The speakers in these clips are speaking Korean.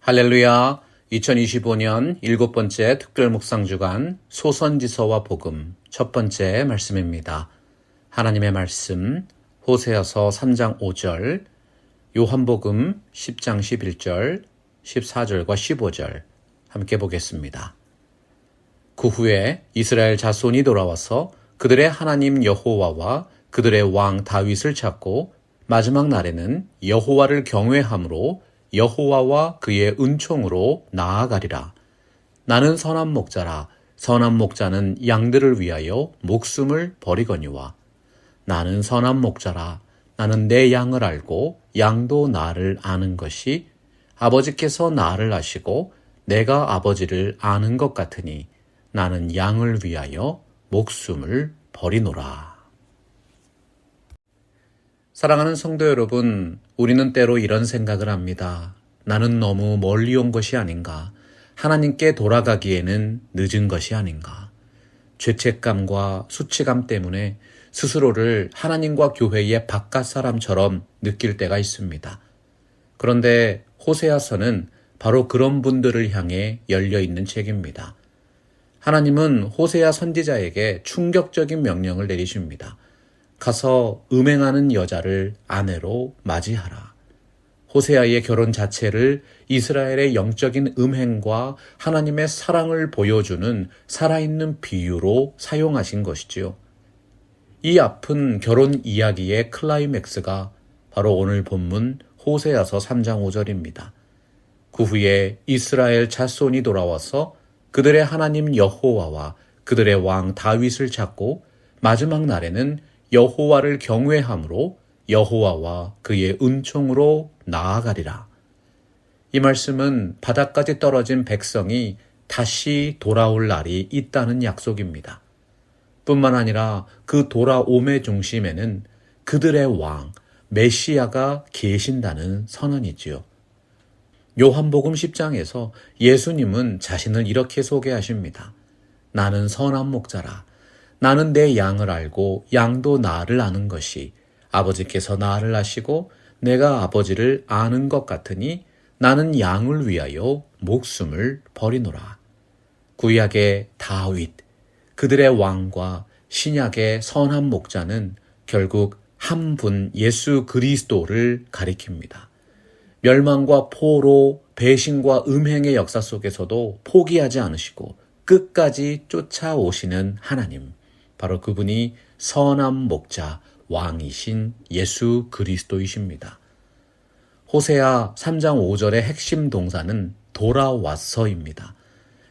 할렐루야. 2025년 일곱 번째 특별 묵상 주간 소선지서와 복음 첫 번째 말씀입니다. 하나님의 말씀 호세아서 3장 5절, 요한복음 10장 11절, 14절과 15절 함께 보겠습니다. 그 후에 이스라엘 자손이 돌아와서 그들의 하나님 여호와와 그들의 왕 다윗을 찾고 마지막 날에는 여호와를 경외함으로 여호와와 그의 은총으로 나아가리라. 나는 선한 목자라. 선한 목자는 양들을 위하여 목숨을 버리거니와. 나는 선한 목자라. 나는 내 양을 알고 양도 나를 아는 것이 아버지께서 나를 아시고 내가 아버지를 아는 것 같으니 나는 양을 위하여 목숨을 버리노라. 사랑하는 성도 여러분, 우리는 때로 이런 생각을 합니다. 나는 너무 멀리 온 것이 아닌가? 하나님께 돌아가기에는 늦은 것이 아닌가? 죄책감과 수치감 때문에 스스로를 하나님과 교회의 바깥 사람처럼 느낄 때가 있습니다. 그런데 호세아서는 바로 그런 분들을 향해 열려있는 책입니다. 하나님은 호세아 선지자에게 충격적인 명령을 내리십니다. 가서 음행하는 여자를 아내로 맞이하라. 호세아의 결혼 자체를 이스라엘의 영적인 음행과 하나님의 사랑을 보여주는 살아있는 비유로 사용하신 것이지요. 이 아픈 결혼 이야기의 클라이맥스가 바로 오늘 본문 호세아서 3장 5절입니다. 그 후에 이스라엘 자손이 돌아와서 그들의 하나님 여호와와 그들의 왕 다윗을 찾고 마지막 날에는 여호와를 경외함으로 여호와와 그의 은총으로 나아가리라. 이 말씀은 바다까지 떨어진 백성이 다시 돌아올 날이 있다는 약속입니다. 뿐만 아니라 그 돌아옴의 중심에는 그들의 왕, 메시아가 계신다는 선언이지요. 요한복음 10장에서 예수님은 자신을 이렇게 소개하십니다. 나는 선한 목자라. 나는 내 양을 알고 양도 나를 아는 것이 아버지께서 나를 아시고 내가 아버지를 아는 것 같으니 나는 양을 위하여 목숨을 버리노라. 구약의 다윗, 그들의 왕과 신약의 선한 목자는 결국 한 분 예수 그리스도를 가리킵니다. 멸망과 포로, 배신과 음행의 역사 속에서도 포기하지 않으시고 끝까지 쫓아오시는 하나님. 바로 그분이 선한 목자, 왕이신 예수 그리스도이십니다. 호세아 3장 5절의 핵심 동사는 돌아왔어입니다.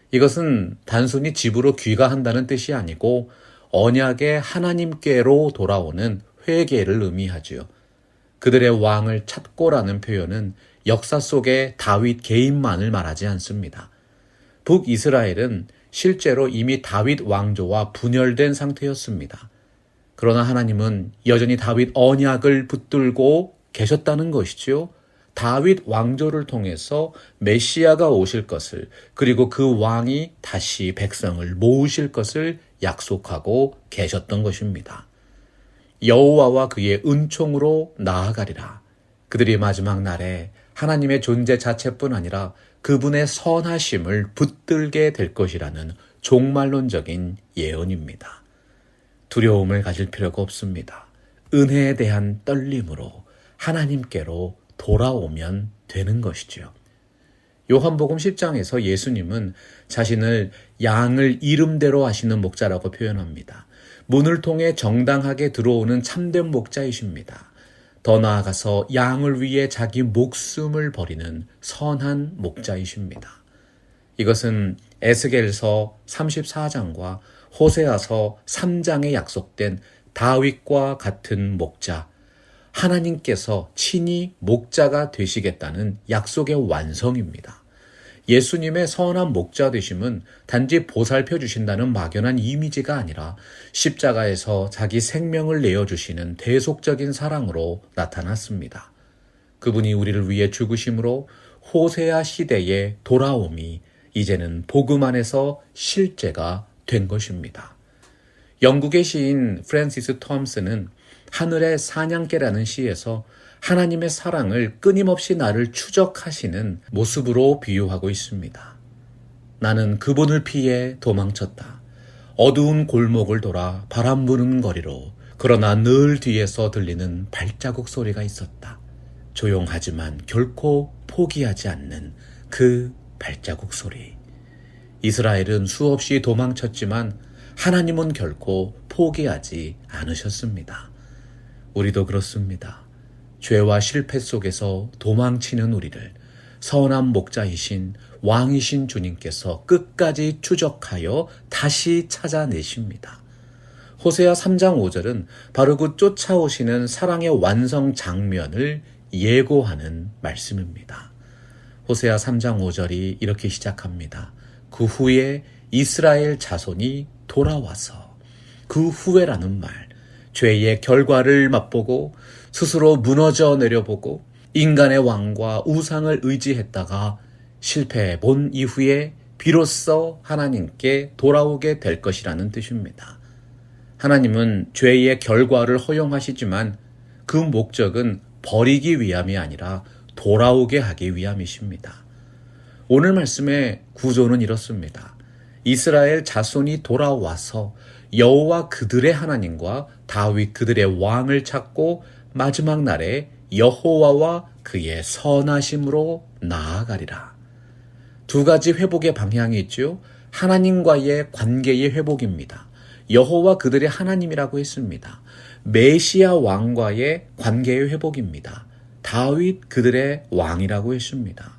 이것은 단순히 집으로 귀가한다는 뜻이 아니고 언약의 하나님께로 돌아오는 회개를 의미하지요. 그들의 왕을 찾고라는 표현은 역사 속의 다윗 개인만을 말하지 않습니다. 북이스라엘은 실제로 이미 다윗 왕조와 분열된 상태였습니다. 그러나 하나님은 여전히 다윗 언약을 붙들고 계셨다는 것이지요. 다윗 왕조를 통해서 메시아가 오실 것을, 그리고 그 왕이 다시 백성을 모으실 것을 약속하고 계셨던 것입니다. 여호와와 그의 은총으로 나아가리라. 그들이 마지막 날에 하나님의 존재 자체뿐 아니라 그분의 선하심을 붙들게 될 것이라는 종말론적인 예언입니다. 두려움을 가질 필요가 없습니다. 은혜에 대한 떨림으로 하나님께로 돌아오면 되는 것이지요. 요한복음 10장에서 예수님은 자신을 양을 이름대로 하시는 목자라고 표현합니다. 문을 통해 정당하게 들어오는 참된 목자이십니다. 더 나아가서 양을 위해 자기 목숨을 버리는 선한 목자이십니다. 이것은 에스겔서 34장과 호세아서 3장에 약속된 다윗과 같은 목자, 하나님께서 친히 목자가 되시겠다는 약속의 완성입니다. 예수님의 선한 목자 되심은 단지 보살펴 주신다는 막연한 이미지가 아니라 십자가에서 자기 생명을 내어주시는 대속적인 사랑으로 나타났습니다. 그분이 우리를 위해 죽으심으로 호세아 시대의 돌아옴이 이제는 복음 안에서 실제가 된 것입니다. 영국의 시인 프랜시스 톰슨은 하늘의 사냥개라는 시에서 하나님의 사랑을 끊임없이 나를 추적하시는 모습으로 비유하고 있습니다. 나는 그분을 피해 도망쳤다. 어두운 골목을 돌아 바람 부는 거리로. 그러나 늘 뒤에서 들리는 발자국 소리가 있었다. 조용하지만 결코 포기하지 않는 그 발자국 소리. 이스라엘은 수없이 도망쳤지만 하나님은 결코 포기하지 않으셨습니다. 우리도 그렇습니다. 죄와 실패 속에서 도망치는 우리를 선한 목자이신 왕이신 주님께서 끝까지 추적하여 다시 찾아내십니다. 호세아 3장 5절은 바로 그 쫓아오시는 사랑의 완성 장면을 예고하는 말씀입니다. 호세아 3장 5절이 이렇게 시작합니다. 그 후에 이스라엘 자손이 돌아와서. 그 후에라는 말, 죄의 결과를 맛보고 스스로 무너져 내려보고 인간의 왕과 우상을 의지했다가 실패해 본 이후에 비로소 하나님께 돌아오게 될 것이라는 뜻입니다. 하나님은 죄의 결과를 허용하시지만 그 목적은 버리기 위함이 아니라 돌아오게 하기 위함이십니다. 오늘 말씀의 구조는 이렇습니다. 이스라엘 자손이 돌아와서 여호와 그들의 하나님과 다윗 그들의 왕을 찾고 마지막 날에 여호와와 그의 선하심으로 나아가리라. 두 가지 회복의 방향이 있죠. 하나님과의 관계의 회복입니다. 여호와 그들의 하나님이라고 했습니다. 메시아 왕과의 관계의 회복입니다. 다윗 그들의 왕이라고 했습니다.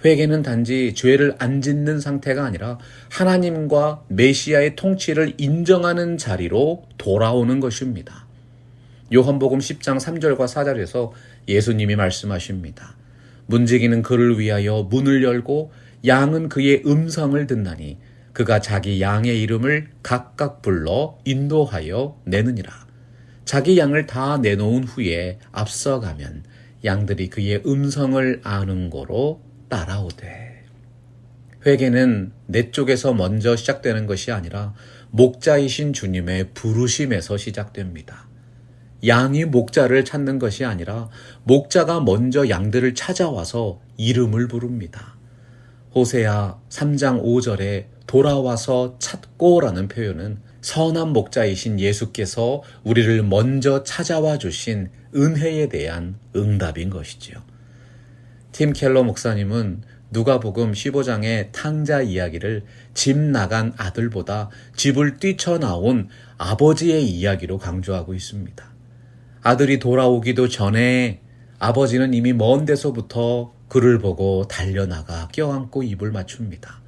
회개는 단지 죄를 안 짓는 상태가 아니라 하나님과 메시아의 통치를 인정하는 자리로 돌아오는 것입니다. 요한복음 10장 3절과 4절에서 예수님이 말씀하십니다. 문지기는 그를 위하여 문을 열고 양은 그의 음성을 듣나니 그가 자기 양의 이름을 각각 불러 인도하여 내느니라. 자기 양을 다 내놓은 후에 앞서가면 양들이 그의 음성을 아는 고로 따라오되. 회개는 내 쪽에서 먼저 시작되는 것이 아니라 목자이신 주님의 부르심에서 시작됩니다. 양이 목자를 찾는 것이 아니라 목자가 먼저 양들을 찾아와서 이름을 부릅니다. 호세아 3장 5절에 돌아와서 찾고라는 표현은 선한 목자이신 예수께서 우리를 먼저 찾아와 주신 은혜에 대한 응답인 것이지요. 팀 켈러 목사님은 누가복음 15장의 탕자 이야기를 집 나간 아들보다 집을 뛰쳐나온 아버지의 이야기로 강조하고 있습니다. 아들이 돌아오기도 전에 아버지는 이미 먼 데서부터 그를 보고 달려나가 껴안고 입을 맞춥니다.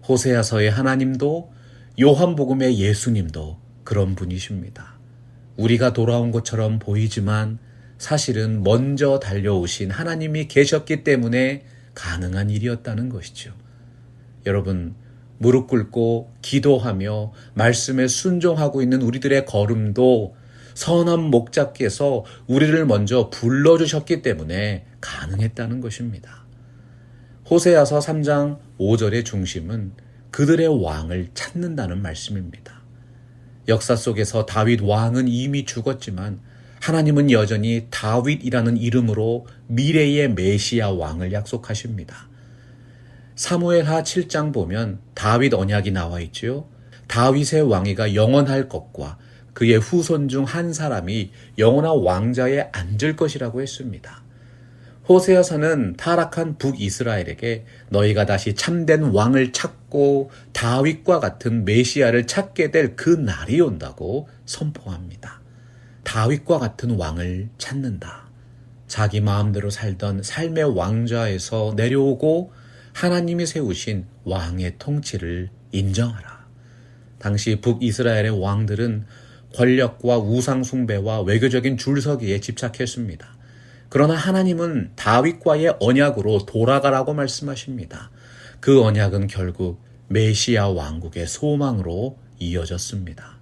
호세아서의 하나님도 요한복음의 예수님도 그런 분이십니다. 우리가 돌아온 것처럼 보이지만 사실은 먼저 달려오신 하나님이 계셨기 때문에 가능한 일이었다는 것이죠. 여러분, 무릎 꿇고 기도하며 말씀에 순종하고 있는 우리들의 걸음도 선한 목자께서 우리를 먼저 불러주셨기 때문에 가능했다는 것입니다. 호세아서 3장 5절의 중심은 그들의 왕을 찾는다는 말씀입니다. 역사 속에서 다윗 왕은 이미 죽었지만 하나님은 여전히 다윗이라는 이름으로 미래의 메시아 왕을 약속하십니다. 사무엘하 7장 보면 다윗 언약이 나와 있지요. 다윗의 왕위가 영원할 것과 그의 후손 중 한 사람이 영원한 왕자에 앉을 것이라고 했습니다. 호세아서는 타락한 북이스라엘에게 너희가 다시 참된 왕을 찾고 다윗과 같은 메시아를 찾게 될 그 날이 온다고 선포합니다. 다윗과 같은 왕을 찾는다. 자기 마음대로 살던 삶의 왕좌에서 내려오고 하나님이 세우신 왕의 통치를 인정하라. 당시 북이스라엘의 왕들은 권력과 우상 숭배와 외교적인 줄서기에 집착했습니다. 그러나 하나님은 다윗과의 언약으로 돌아가라고 말씀하십니다. 그 언약은 결국 메시아 왕국의 소망으로 이어졌습니다.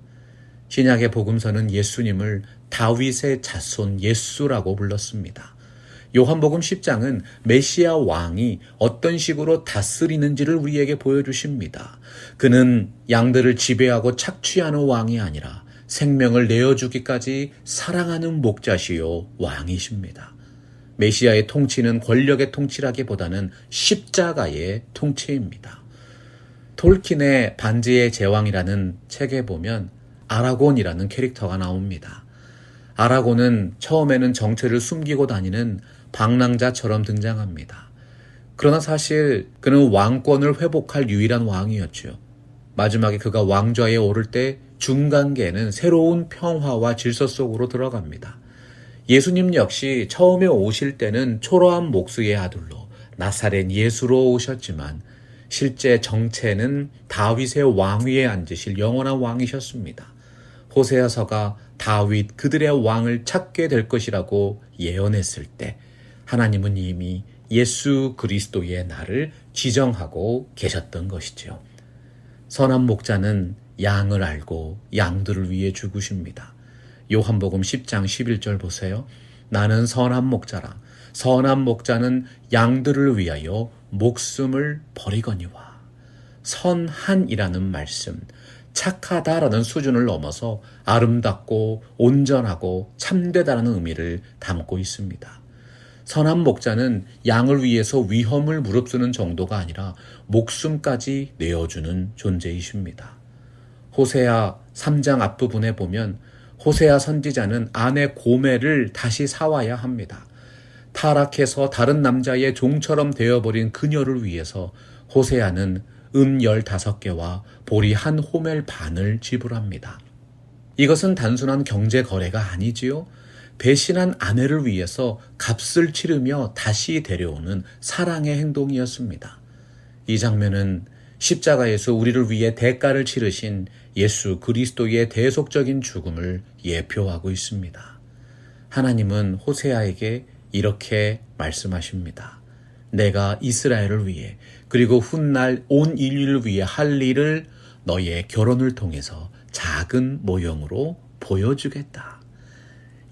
신약의 복음서는 예수님을 다윗의 자손 예수라고 불렀습니다. 요한복음 10장은 메시아 왕이 어떤 식으로 다스리는지를 우리에게 보여주십니다. 그는 양들을 지배하고 착취하는 왕이 아니라 생명을 내어주기까지 사랑하는 목자시요 왕이십니다. 메시아의 통치는 권력의 통치라기보다는 십자가의 통치입니다. 톨킨의 반지의 제왕이라는 책에 보면 아라곤이라는 캐릭터가 나옵니다. 아라곤은 처음에는 정체를 숨기고 다니는 방랑자처럼 등장합니다. 그러나 사실 그는 왕권을 회복할 유일한 왕이었죠. 마지막에 그가 왕좌에 오를 때 중간계는 새로운 평화와 질서 속으로 들어갑니다. 예수님 역시 처음에 오실 때는 초라한 목수의 아들로 나사렛 예수로 오셨지만 실제 정체는 다윗의 왕위에 앉으실 영원한 왕이셨습니다. 호세아서가 다윗 그들의 왕을 찾게 될 것이라고 예언했을 때 하나님은 이미 예수 그리스도의 날을 지정하고 계셨던 것이죠. 선한 목자는 양을 알고 양들을 위해 죽으십니다. 요한복음 10장 11절 보세요. 나는 선한 목자라. 선한 목자는 양들을 위하여 목숨을 버리거니와. 선한이라는 말씀, 착하다라는 수준을 넘어서 아름답고 온전하고 참되다라는 의미를 담고 있습니다. 선한 목자는 양을 위해서 위험을 무릅쓰는 정도가 아니라 목숨까지 내어주는 존재이십니다. 호세아 3장 앞부분에 보면 호세아 선지자는 아내 고멜을 다시 사와야 합니다. 타락해서 다른 남자의 종처럼 되어버린 그녀를 위해서 호세아는 은 15개와 보리 한 호멜 반을 지불합니다. 이것은 단순한 경제 거래가 아니지요. 배신한 아내를 위해서 값을 치르며 다시 데려오는 사랑의 행동이었습니다. 이 장면은 십자가에서 우리를 위해 대가를 치르신 예수 그리스도의 대속적인 죽음을 예표하고 있습니다. 하나님은 호세아에게 이렇게 말씀하십니다. 내가 이스라엘을 위해 그리고 훗날 온 인류를 위해 할 일을 너의 결혼을 통해서 작은 모형으로 보여주겠다.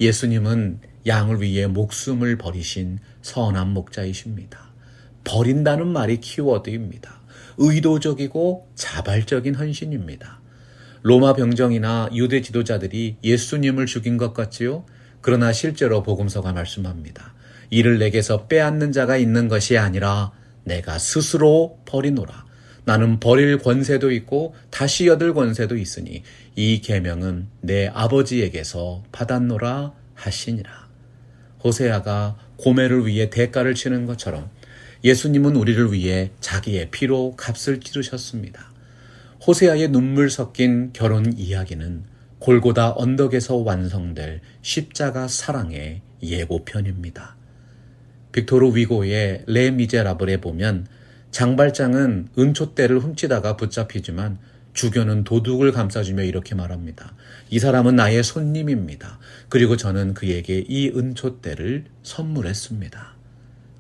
예수님은 양을 위해 목숨을 버리신 선한 목자이십니다. 버린다는 말이 키워드입니다. 의도적이고 자발적인 헌신입니다. 로마 병정이나 유대 지도자들이 예수님을 죽인 것 같지요? 그러나 실제로 복음서가 말씀합니다. 이를 내게서 빼앗는 자가 있는 것이 아니라 내가 스스로 버리노라. 나는 버릴 권세도 있고 다시 얻을 권세도 있으니 이 계명은 내 아버지에게서 받았노라 하시니라. 호세아가 고멜을 위해 대가를 치는 것처럼 예수님은 우리를 위해 자기의 피로 값을 치르셨습니다. 호세아의 눈물 섞인 결혼 이야기는 골고다 언덕에서 완성될 십자가 사랑의 예고편입니다. 빅토르 위고의 레 미제라블에 보면 장발장은 은촛대를 훔치다가 붙잡히지만 주교는 도둑을 감싸주며 이렇게 말합니다. 이 사람은 나의 손님입니다. 그리고 저는 그에게 이 은촛대를 선물했습니다.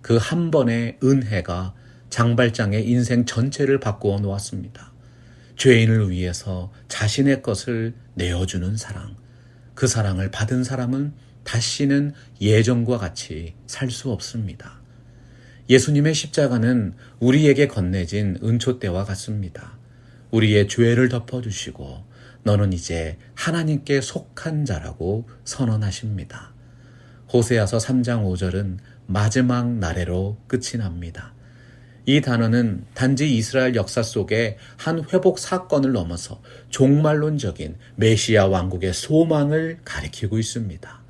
그 한 번의 은혜가 장발장의 인생 전체를 바꾸어 놓았습니다. 죄인을 위해서 자신의 것을 내어주는 사랑. 그 사랑을 받은 사람은 다시는 예전과 같이 살 수 없습니다. 예수님의 십자가는 우리에게 건네진 은촛대와 같습니다. 우리의 죄를 덮어주시고 너는 이제 하나님께 속한 자라고 선언하십니다. 호세아서 3장 5절은 마지막 날에로 끝이 납니다. 이 단어는 단지 이스라엘 역사 속에 한 회복 사건을 넘어서 종말론적인 메시아 왕국의 소망을 가리키고 있습니다.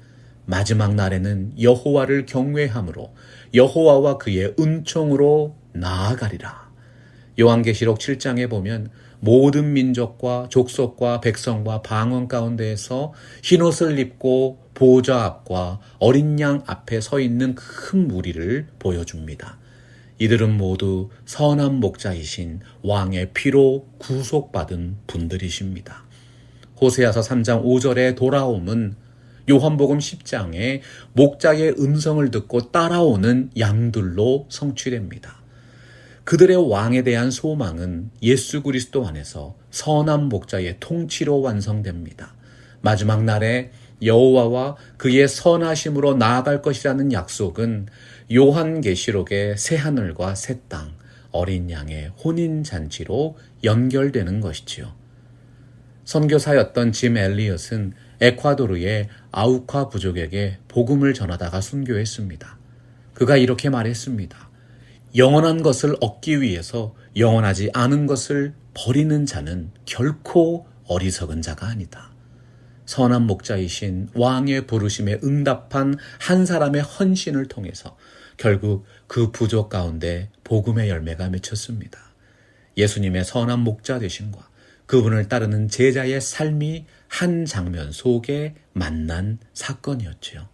마지막 날에는 여호와를 경외함으로 여호와와 그의 은총으로 나아가리라. 요한계시록 7장에 보면 모든 민족과 족속과 백성과 방언 가운데에서 흰옷을 입고 보좌 앞과 어린 양 앞에 서 있는 큰 무리를 보여줍니다. 이들은 모두 선한 목자이신 왕의 피로 구속받은 분들이십니다. 호세아서 3장 5절의 돌아옴은 요한복음 10장에 목자의 음성을 듣고 따라오는 양들로 성취됩니다. 그들의 왕에 대한 소망은 예수 그리스도 안에서 선한 목자의 통치로 완성됩니다. 마지막 날에 여호와와 그의 선하심으로 나아갈 것이라는 약속은 요한계시록의 새하늘과 새 땅, 어린 양의 혼인잔치로 연결되는 것이지요. 선교사였던 짐 엘리엇은 에콰도르의 아우카 부족에게 복음을 전하다가 순교했습니다. 그가 이렇게 말했습니다. 영원한 것을 얻기 위해서 영원하지 않은 것을 버리는 자는 결코 어리석은 자가 아니다. 선한 목자이신 왕의 부르심에 응답한 한 사람의 헌신을 통해서 결국 그 부족 가운데 복음의 열매가 맺혔습니다. 예수님의 선한 목자 되심과 그분을 따르는 제자의 삶이 한 장면 속에 만난 사건이었지요.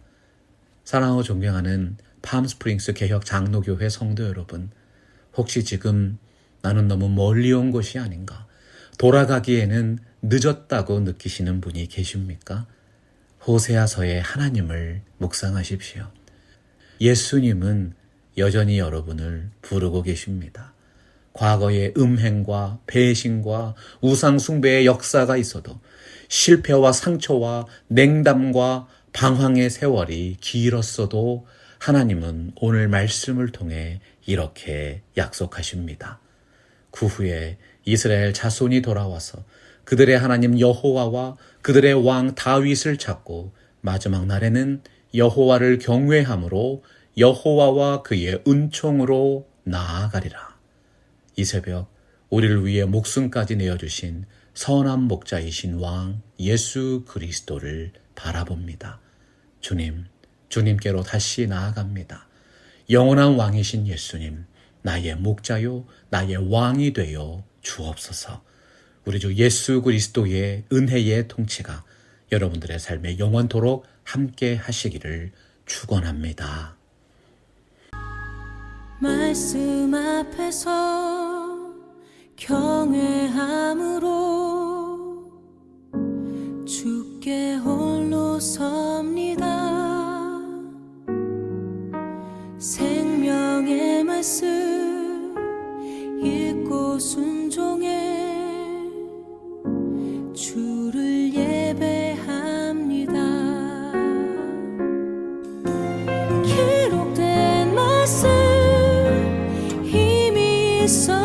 사랑하고 존경하는 팜스프링스 개혁 장로교회 성도 여러분, 혹시 지금 나는 너무 멀리 온 것이 아닌가, 돌아가기에는 늦었다고 느끼시는 분이 계십니까? 호세아서의 하나님을 묵상하십시오. 예수님은 여전히 여러분을 부르고 계십니다. 과거의 음행과 배신과 우상숭배의 역사가 있어도 실패와 상처와 냉담과 방황의 세월이 길었어도 하나님은 오늘 말씀을 통해 이렇게 약속하십니다. 그 후에 이스라엘 자손이 돌아와서 그들의 하나님 여호와와 그들의 왕 다윗을 찾고 마지막 날에는 여호와를 경외함으로 여호와와 그의 은총으로 나아가리라. 이 새벽 우리를 위해 목숨까지 내어주신 선한 목자이신 왕 예수 그리스도를 바라봅니다. 주님께로 다시 나아갑니다. 영원한 왕이신 예수님, 나의 목자요 나의 왕이 되어 주옵소서. 우리 주 예수 그리스도의 은혜의 통치가 여러분들의 삶에 영원토록 함께 하시기를 축원합니다. 말씀 앞에서 경외함으로 주께 홀로 섭니다. 생명의 말씀 읽고 순종해 주를 예배합니다. 기록된 말씀 힘이 있어